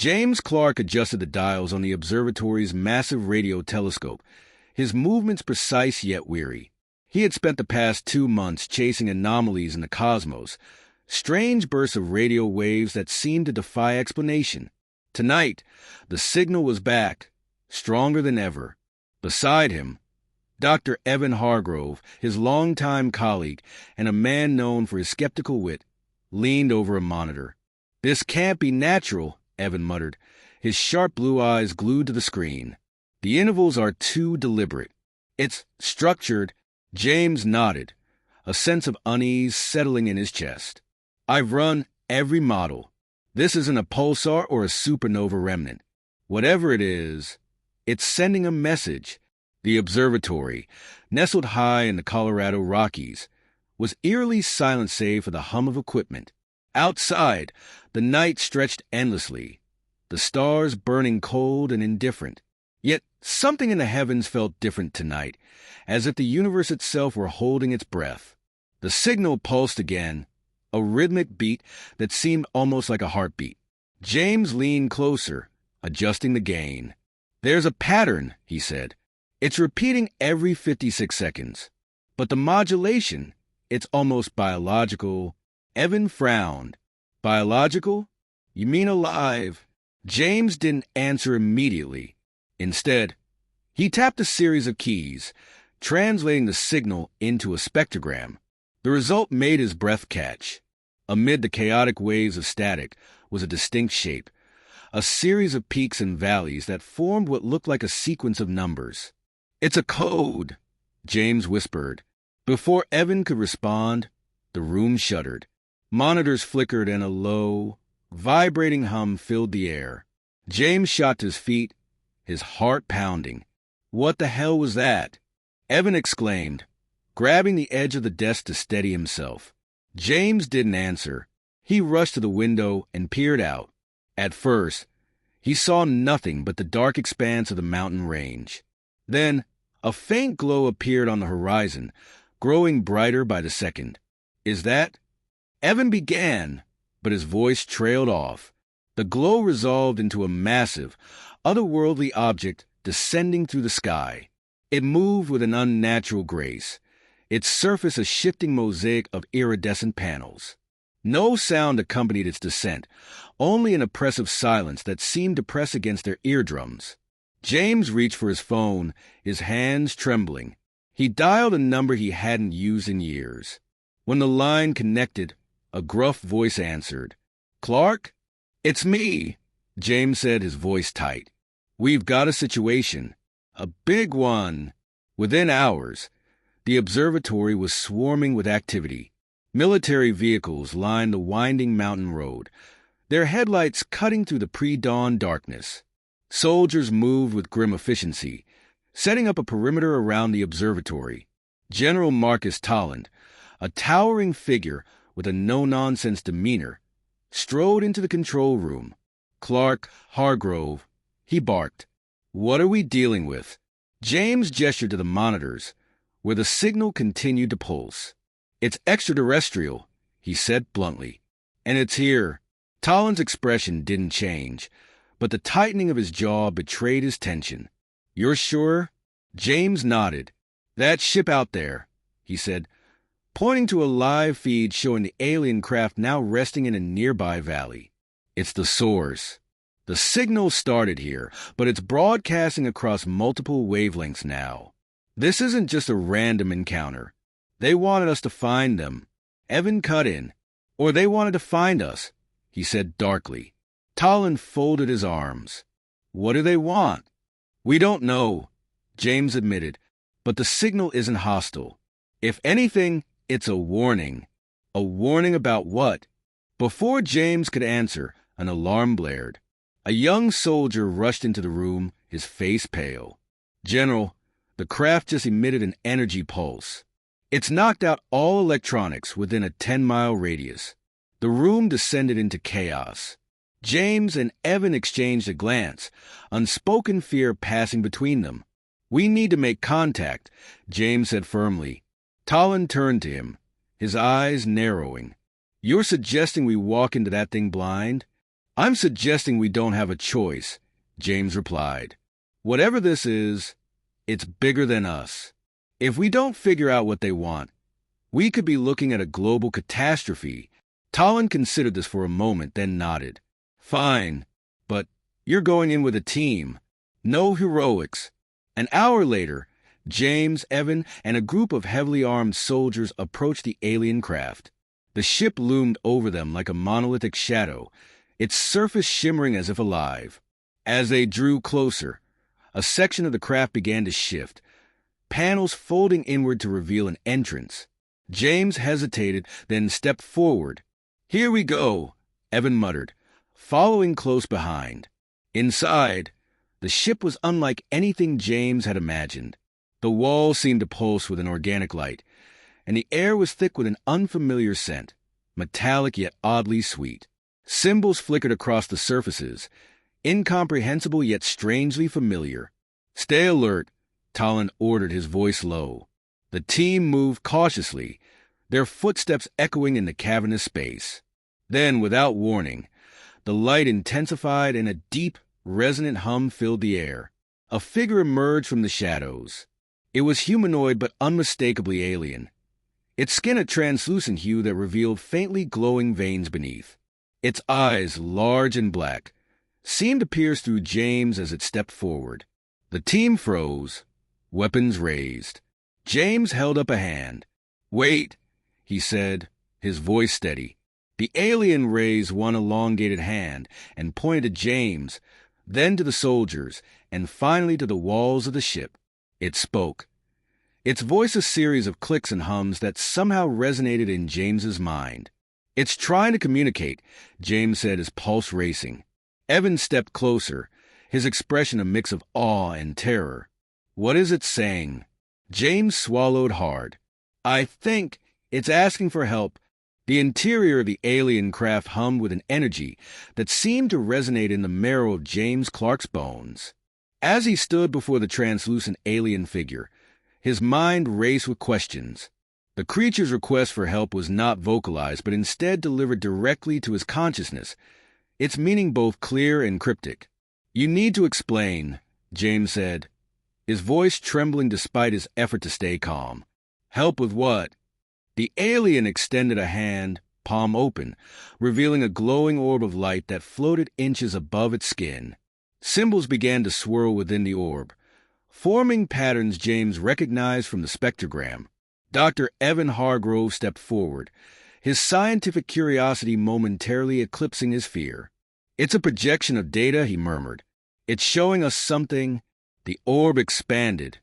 James Clark adjusted the dials on the observatory's massive radio telescope, his movements precise yet weary. He had spent the past 2 months chasing anomalies in the cosmos, strange bursts of radio waves that seemed to defy explanation. Tonight, the signal was back, stronger than ever. Beside him, Dr. Evan Hargrove, his longtime colleague and a man known for his skeptical wit, leaned over a monitor. "This can't be natural," Evan muttered, his sharp blue eyes glued to the screen. "The intervals are too deliberate. It's structured." James nodded, a sense of unease settling in his chest. "I've run every model. This isn't a pulsar or a supernova remnant. Whatever it is, it's sending a message." The observatory, nestled high in the Colorado Rockies, was eerily silent save for the hum of equipment. Outside, the night stretched endlessly, the stars burning cold and indifferent. Yet something in the heavens felt different tonight, as if the universe itself were holding its breath. The signal pulsed again, a rhythmic beat that seemed almost like a heartbeat. James leaned closer, adjusting the gain. "There's a pattern," he said. "It's repeating every 56 seconds. But the modulation, it's almost biological." Evan frowned. "Biological? You mean alive?" James didn't answer immediately. Instead, he tapped a series of keys, translating the signal into a spectrogram. The result made his breath catch. Amid the chaotic waves of static was a distinct shape, a series of peaks and valleys that formed what looked like a sequence of numbers. "It's a code," James whispered. Before Evan could respond, the room shuddered. Monitors flickered and a low, vibrating hum filled the air. James shot to his feet, his heart pounding. "What the hell was that?" Evan exclaimed, grabbing the edge of the desk to steady himself. James didn't answer. He rushed to the window and peered out. At first, he saw nothing but the dark expanse of the mountain range. Then, a faint glow appeared on the horizon, growing brighter by the second. "Is that—" Evan began, but his voice trailed off. The glow resolved into a massive, otherworldly object descending through the sky. It moved with an unnatural grace, its surface a shifting mosaic of iridescent panels. No sound accompanied its descent, only an oppressive silence that seemed to press against their eardrums. James reached for his phone, his hands trembling. He dialed a number he hadn't used in years. When the line connected, a gruff voice answered. "Clark? It's me," James said, his voice tight. "We've got a situation. A big one." Within hours, the observatory was swarming with activity. Military vehicles lined the winding mountain road, their headlights cutting through the pre-dawn darkness. Soldiers moved with grim efficiency, setting up a perimeter around the observatory. General Marcus Tolland, a towering figure with a no-nonsense demeanor, strode into the control room. "Clark, Hargrove," he barked. "What are we dealing with?" James gestured to the monitors, where the signal continued to pulse. "It's extraterrestrial," he said bluntly. "And it's here." Tolland's expression didn't change, but the tightening of his jaw betrayed his tension. "You're sure?" James nodded. "That ship out there," he said, pointing to a live feed showing the alien craft now resting in a nearby valley. "It's the source. The signal started here, but it's broadcasting across multiple wavelengths now. This isn't just a random encounter. They wanted us to find them." Evan cut in. "Or they wanted to find us," he said darkly. Tolland folded his arms. "What do they want?" "We don't know," James admitted, "but the signal isn't hostile. If anything, it's a warning." "A warning about what?" Before James could answer, an alarm blared. A young soldier rushed into the room, his face pale. "General, the craft just emitted an energy pulse. It's knocked out all electronics within a 10-mile radius." The room descended into chaos. James and Evan exchanged a glance, unspoken fear passing between them. "We need to make contact," James said firmly. Tolland turned to him, his eyes narrowing. "You're suggesting we walk into that thing blind?" I'm suggesting we don't have a choice, James replied. Whatever this is, it's bigger than us. If we don't figure out what they want, we could be looking at a global catastrophe. Talon considered this for a moment, then nodded. Fine, but you're going in with a team. No heroics. An hour later, James, Evan, and a group of heavily armed soldiers approached the alien craft. The ship loomed over them like a monolithic shadow, its surface shimmering as if alive. As they drew closer, a section of the craft began to shift, panels folding inward to reveal an entrance. James hesitated, then stepped forward. Here we go, Evan muttered, following close behind. Inside, the ship was unlike anything James had imagined. The walls seemed to pulse with an organic light, and the air was thick with an unfamiliar scent, metallic yet oddly sweet. Symbols flickered across the surfaces, incomprehensible yet strangely familiar. Stay alert, Talon ordered, his voice low. The team moved cautiously, their footsteps echoing in the cavernous space. Then, without warning, the light intensified and a deep, resonant hum filled the air. A figure emerged from the shadows. It was humanoid but unmistakably alien, its skin a translucent hue that revealed faintly glowing veins beneath. Its eyes, large and black, seemed to pierce through James as it stepped forward. The team froze, weapons raised. James held up a hand. Wait, he said, his voice steady. The alien raised one elongated hand and pointed to James, then to the soldiers, and finally to the walls of the ship. It spoke. Its voice a series of clicks and hums that somehow resonated in James's mind. It's trying to communicate, James said, his pulse racing. Evan stepped closer, his expression a mix of awe and terror. What is it saying? James swallowed hard. I think it's asking for help. The interior of the alien craft hummed with an energy that seemed to resonate in the marrow of James Clark's bones. As he stood before the translucent alien figure, his mind raced with questions. The creature's request for help was not vocalized, but instead delivered directly to his consciousness, its meaning both clear and cryptic. You need to explain, James said, his voice trembling despite his effort to stay calm. Help with what? The alien extended a hand, palm open, revealing a glowing orb of light that floated inches above its skin. Symbols began to swirl within the orb, forming patterns James recognized from the spectrogram. Dr. Evan Hargrove stepped forward, his scientific curiosity momentarily eclipsing his fear. It's a projection of data, he murmured. It's showing us something. The orb expanded,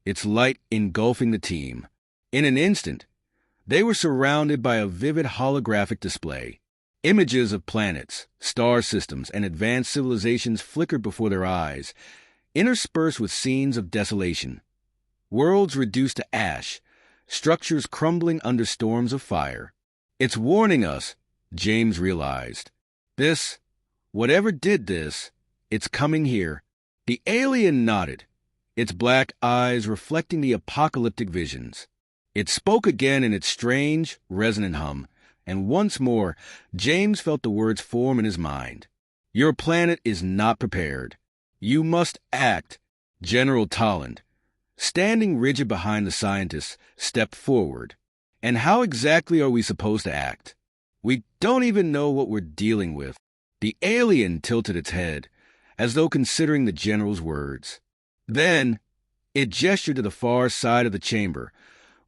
its light engulfing the team. In an instant, they were surrounded by a vivid holographic display. Images of planets, star systems, and advanced civilizations flickered before their eyes, interspersed with scenes of desolation. Worlds reduced to ash, structures crumbling under storms of fire. It's warning us, James realized. Whatever did this, it's coming here. The alien nodded, its black eyes reflecting the apocalyptic visions. It spoke again in its strange, resonant hum, and once more, James felt the words form in his mind. Your planet is not prepared. You must act. General Talon, standing rigid behind the scientists, stepped forward. And how exactly are we supposed to act? We don't even know what we're dealing with. The alien tilted its head, as though considering the general's words. Then, it gestured to the far side of the chamber,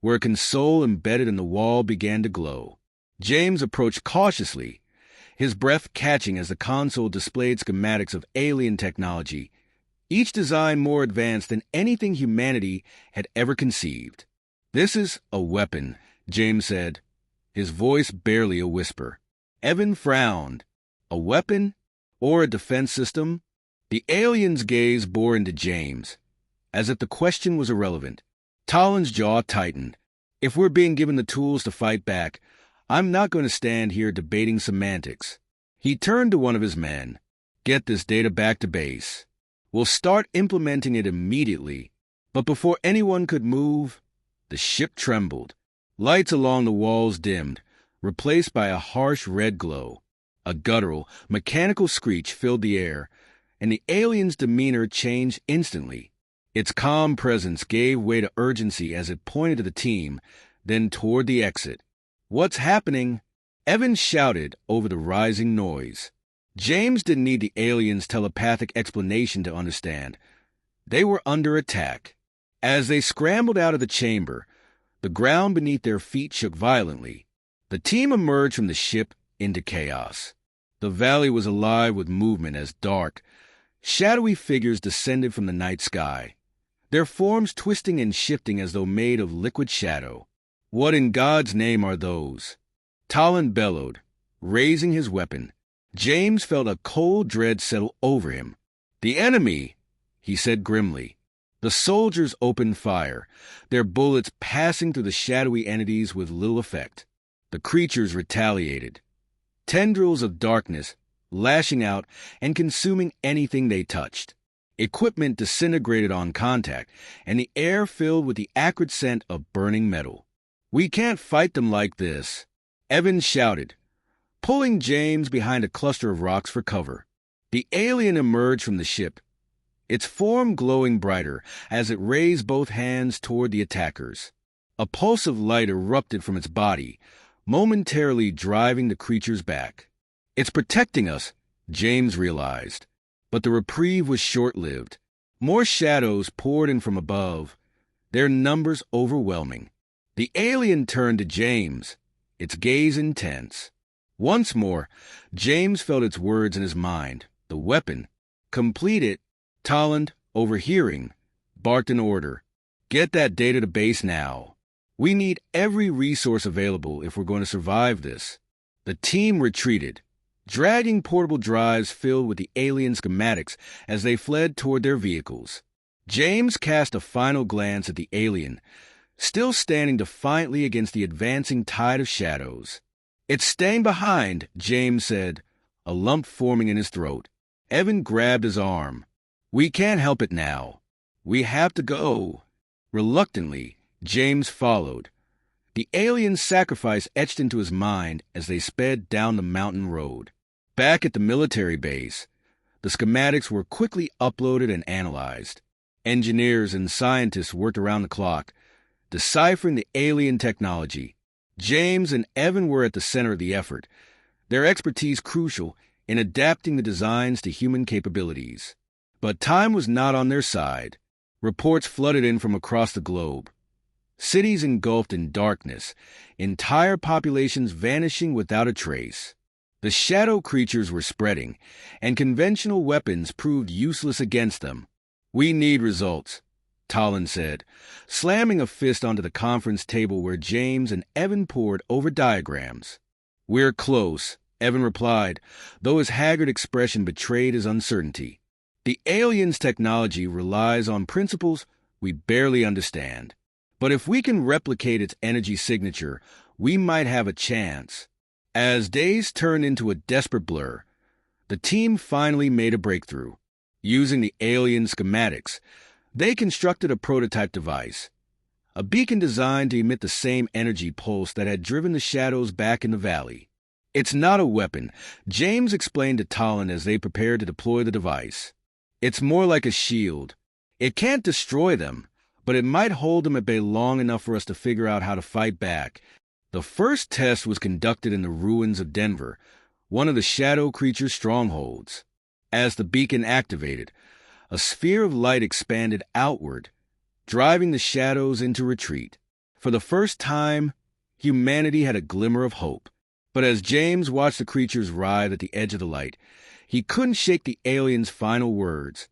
where a console embedded in the wall began to glow. James approached cautiously, his breath catching as the console displayed schematics of alien technology, each design more advanced than anything humanity had ever conceived. This is a weapon, James said, his voice barely a whisper. Evan frowned. A weapon? Or a defense system? The alien's gaze bore into James, as if the question was irrelevant. Talon's jaw tightened. If we're being given the tools to fight back, I'm not going to stand here debating semantics. He turned to one of his men. Get this data back to base. We'll start implementing it immediately. But before anyone could move, the ship trembled. Lights along the walls dimmed, replaced by a harsh red glow. A guttural, mechanical screech filled the air, and the alien's demeanor changed instantly. Its calm presence gave way to urgency as it pointed to the team, then toward the exit. "What's happening?" Evan shouted over the rising noise. James didn't need the alien's telepathic explanation to understand. They were under attack. As they scrambled out of the chamber, the ground beneath their feet shook violently. The team emerged from the ship into chaos. The valley was alive with movement as dark, shadowy figures descended from the night sky, their forms twisting and shifting as though made of liquid shadow. "What in God's name are those?" Talon bellowed, raising his weapon. James felt a cold dread settle over him. "The enemy," he said grimly. The soldiers opened fire, their bullets passing through the shadowy entities with little effect. The creatures retaliated, tendrils of darkness lashing out and consuming anything they touched. Equipment disintegrated on contact, and the air filled with the acrid scent of burning metal. "We can't fight them like this," Evans shouted, pulling James behind a cluster of rocks for cover. The alien emerged from the ship, its form glowing brighter as it raised both hands toward the attackers. A pulse of light erupted from its body, momentarily driving the creatures back. "It's protecting us," James realized. But the reprieve was short-lived. More shadows poured in from above, their numbers overwhelming. The alien turned to James, its gaze intense. Once more, James felt its words in his mind. The weapon. "Complete it." Talon, overhearing, barked an order. "Get that data to base now. We need every resource available if we're going to survive this." The team retreated, dragging portable drives filled with the alien schematics as they fled toward their vehicles. James cast a final glance at the alien, still standing defiantly against the advancing tide of shadows. "It's staying behind," James said, a lump forming in his throat. Evan grabbed his arm. "We can't help it now. We have to go." Reluctantly, James followed, the alien's sacrifice etched into his mind as they sped down the mountain road. Back at the military base, the schematics were quickly uploaded and analyzed. Engineers and scientists worked around the clock, deciphering the alien technology. James and Evan were at the center of the effort, their expertise crucial in adapting the designs to human capabilities. But time was not on their side. Reports flooded in from across the globe. Cities engulfed in darkness, entire populations vanishing without a trace. The shadow creatures were spreading, and conventional weapons proved useless against them. "We need results," Talon said, slamming a fist onto the conference table where James and Evan pored over diagrams. "We're close," Evan replied, though his haggard expression betrayed his uncertainty. "The alien's technology relies on principles we barely understand. But if we can replicate its energy signature, we might have a chance." As days turned into a desperate blur, the team finally made a breakthrough. Using the alien schematics, they constructed a prototype device, a beacon designed to emit the same energy pulse that had driven the shadows back in the valley. "It's not a weapon," James explained to Talon as they prepared to deploy the device. "It's more like a shield. It can't destroy them, but it might hold them at bay long enough for us to figure out how to fight back." The first test was conducted in the ruins of Denver, one of the shadow creature's strongholds. As the beacon activated, a sphere of light expanded outward, driving the shadows into retreat. For the first time, humanity had a glimmer of hope. But as James watched the creatures writhe at the edge of the light, he couldn't shake the alien's final words.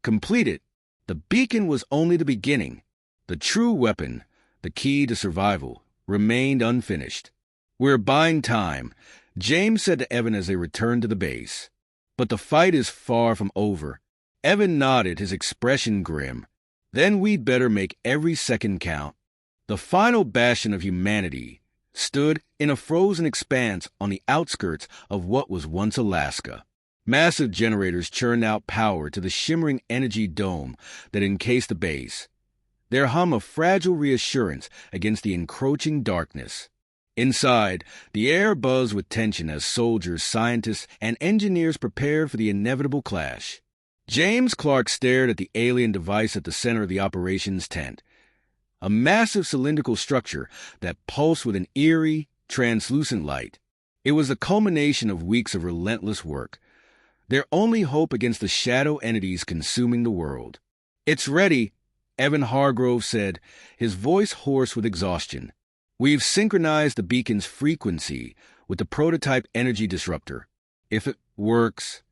"Complete it." The beacon was only the beginning. The true weapon, the key to survival, remained unfinished. "We're buying time," James said to Evan as they returned to the base. "But the fight is far from over." Evan nodded, his expression grim. "Then we'd better make every second count." The final bastion of humanity stood in a frozen expanse on the outskirts of what was once Alaska. Massive generators churned out power to the shimmering energy dome that encased the base, their hum a fragile reassurance against the encroaching darkness. Inside, the air buzzed with tension as soldiers, scientists, and engineers prepared for the inevitable clash. James Clark stared at the alien device at the center of the operations tent, a massive cylindrical structure that pulsed with an eerie, translucent light. It was the culmination of weeks of relentless work, their only hope against the shadow entities consuming the world. "It's ready," Evan Hargrove said, his voice hoarse with exhaustion. "We've synchronized the beacon's frequency with the prototype energy disruptor. If it works—"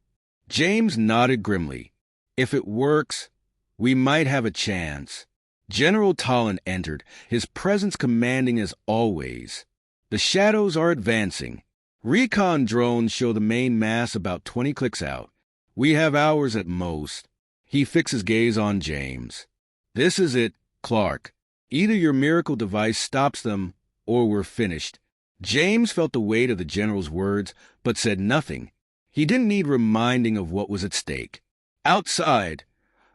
James nodded grimly. "If it works, we might have a chance." General Talon entered, his presence commanding as always. "The shadows are advancing. Recon drones show the main mass about 20 clicks out. We have hours at most." He fixed his gaze on James. "This is it, Clark. Either your miracle device stops them, or we're finished." James felt the weight of the general's words, but said nothing. He didn't need reminding of what was at stake. Outside,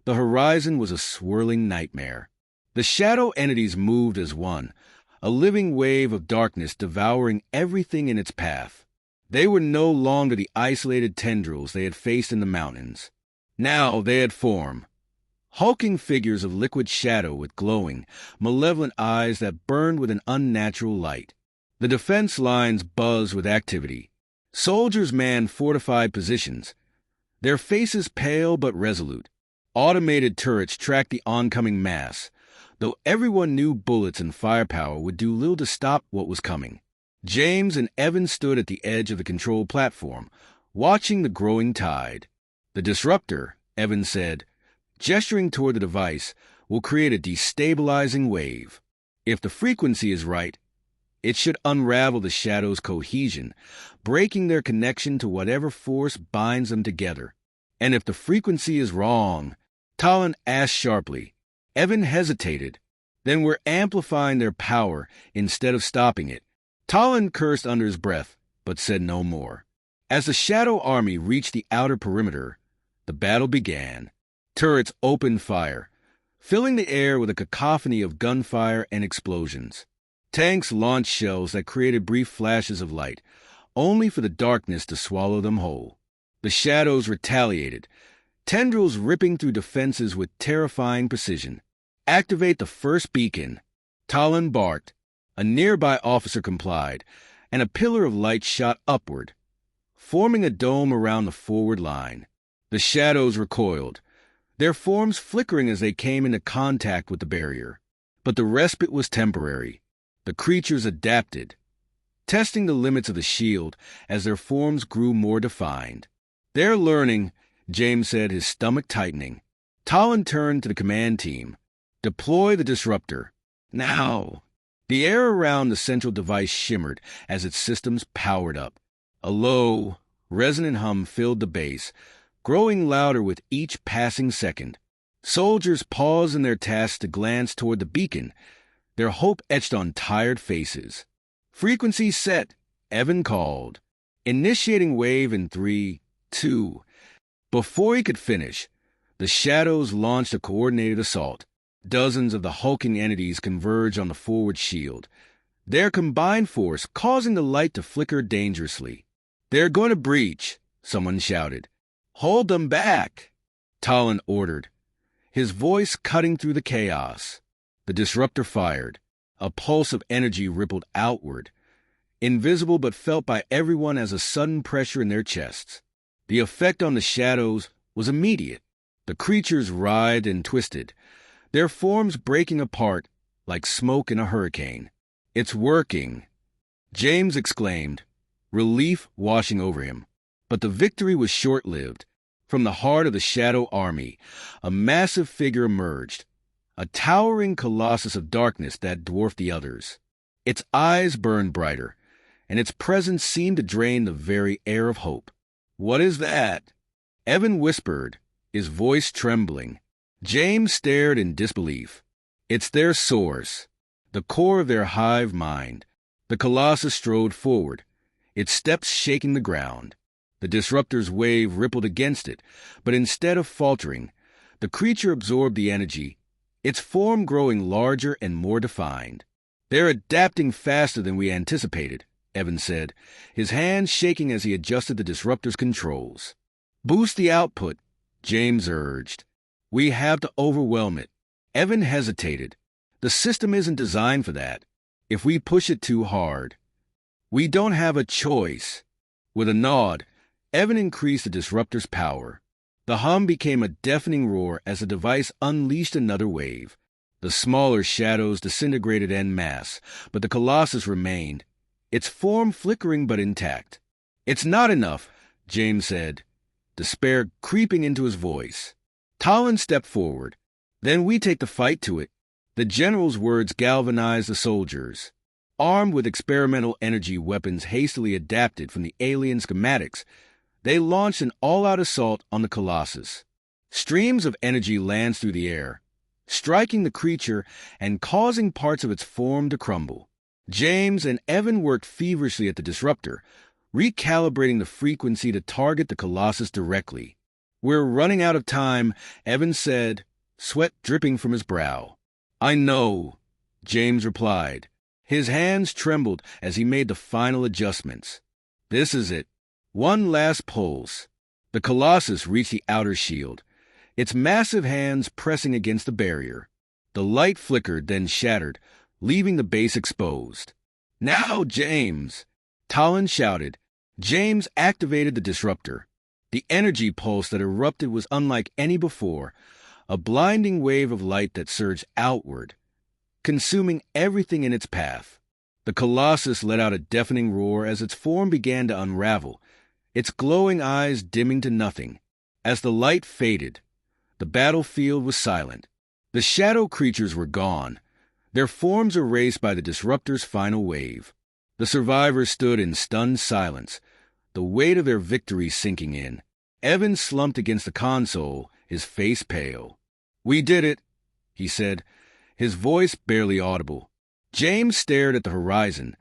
the horizon was a swirling nightmare. The shadow entities moved as one, a living wave of darkness devouring everything in its path. They were no longer the isolated tendrils they had faced in the mountains. Now they had formed, hulking figures of liquid shadow with glowing, malevolent eyes that burned with an unnatural light. The defense lines buzzed with activity. Soldiers manned fortified positions, their faces pale but resolute. Automated turrets tracked the oncoming mass, though everyone knew bullets and firepower would do little to stop what was coming. James and Evan stood at the edge of the control platform, watching the growing tide. "The disruptor," Evan said, gesturing toward the device, "will create a destabilizing wave. If the frequency is right, it should unravel the shadow's cohesion, breaking their connection to whatever force binds them together. And if the frequency is wrong," Talon asked sharply. Evan hesitated. "Then we're amplifying their power instead of stopping it." Talon cursed under his breath, but said no more. As the shadow army reached the outer perimeter, the battle began. Turrets opened fire, filling the air with a cacophony of gunfire and explosions. Tanks launched shells that created brief flashes of light, only for the darkness to swallow them whole. The shadows retaliated, tendrils ripping through defenses with terrifying precision. "Activate the first beacon," Talon barked. A nearby officer complied, and a pillar of light shot upward, forming a dome around the forward line. The shadows recoiled, their forms flickering as they came into contact with the barrier. But the respite was temporary. The creatures adapted, testing the limits of the shield as their forms grew more defined. "They're learning," James said, his stomach tightening. Talon turned to the command team. "Deploy the disruptor. Now." The air around the central device shimmered as its systems powered up. A low, resonant hum filled the base, growing louder with each passing second. Soldiers paused in their tasks to glance toward the beacon, their hope etched on tired faces. "Frequency set," Evan called. "Initiating wave in 3, 2. Before he could finish, the shadows launched a coordinated assault. Dozens of the hulking entities converged on the forward shield, their combined force causing the light to flicker dangerously. "They're going to breach," someone shouted. "Hold them back," Talon ordered, his voice cutting through the chaos. The disruptor fired. A pulse of energy rippled outward, invisible but felt by everyone as a sudden pressure in their chests. The effect on the shadows was immediate. The creatures writhed and twisted, their forms breaking apart like smoke in a hurricane. "It's working," James exclaimed, relief washing over him. But the victory was short-lived. From the heart of the shadow army, a massive figure emerged, a towering colossus of darkness that dwarfed the others. Its eyes burned brighter, and its presence seemed to drain the very air of hope. "What is that?" Evan whispered, his voice trembling. James stared in disbelief. "It's their source, the core of their hive mind." The colossus strode forward, its steps shaking the ground. The disruptor's wave rippled against it, but instead of faltering, the creature absorbed the energy, its form growing larger and more defined. They're adapting faster than we anticipated, Evan said, his hands shaking as he adjusted the disruptor's controls. Boost the output, James urged. We have to overwhelm it. Evan hesitated. The system isn't designed for that. If we push it too hard, we don't have a choice. With a nod, Evan increased the disruptor's power. The hum became a deafening roar as the device unleashed another wave. The smaller shadows disintegrated en masse, but the Colossus remained, its form flickering but intact. It's not enough, James said, despair creeping into his voice. Talon stepped forward. Then we take the fight to it. The general's words galvanized the soldiers. Armed with experimental energy weapons hastily adapted from the alien schematics, they launched an all-out assault on the Colossus. Streams of energy lanced through the air, striking the creature and causing parts of its form to crumble. James and Evan worked feverishly at the disruptor, recalibrating the frequency to target the Colossus directly. We're running out of time, Evan said, sweat dripping from his brow. I know, James replied. His hands trembled as he made the final adjustments. This is it. One last pulse. The Colossus reached the outer shield, its massive hands pressing against the barrier. The light flickered, then shattered, leaving the base exposed. Now, James! Talon shouted. James activated the disruptor. The energy pulse that erupted was unlike any before, a blinding wave of light that surged outward, consuming everything in its path. The Colossus let out a deafening roar as its form began to unravel, its glowing eyes dimming to nothing. As the light faded, the battlefield was silent. The shadow creatures were gone, their forms erased by the disruptor's final wave. The survivors stood in stunned silence, the weight of their victory sinking in. Evan slumped against the console, his face pale. We did it, he said, his voice barely audible. James stared at the horizon,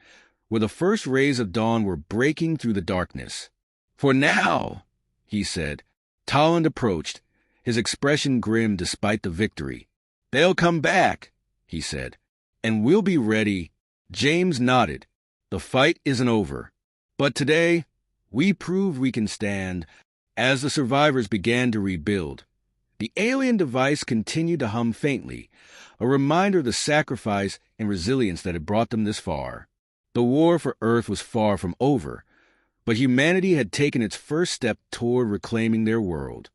where the first rays of dawn were breaking through the darkness. For now, he said. Talon approached, his expression grim despite the victory. They'll come back, he said, and we'll be ready. James nodded. The fight isn't over. But today, we proved we can stand. As the survivors began to rebuild, the alien device continued to hum faintly, a reminder of the sacrifice and resilience that had brought them this far. The war for Earth was far from over, but humanity had taken its first step toward reclaiming their world.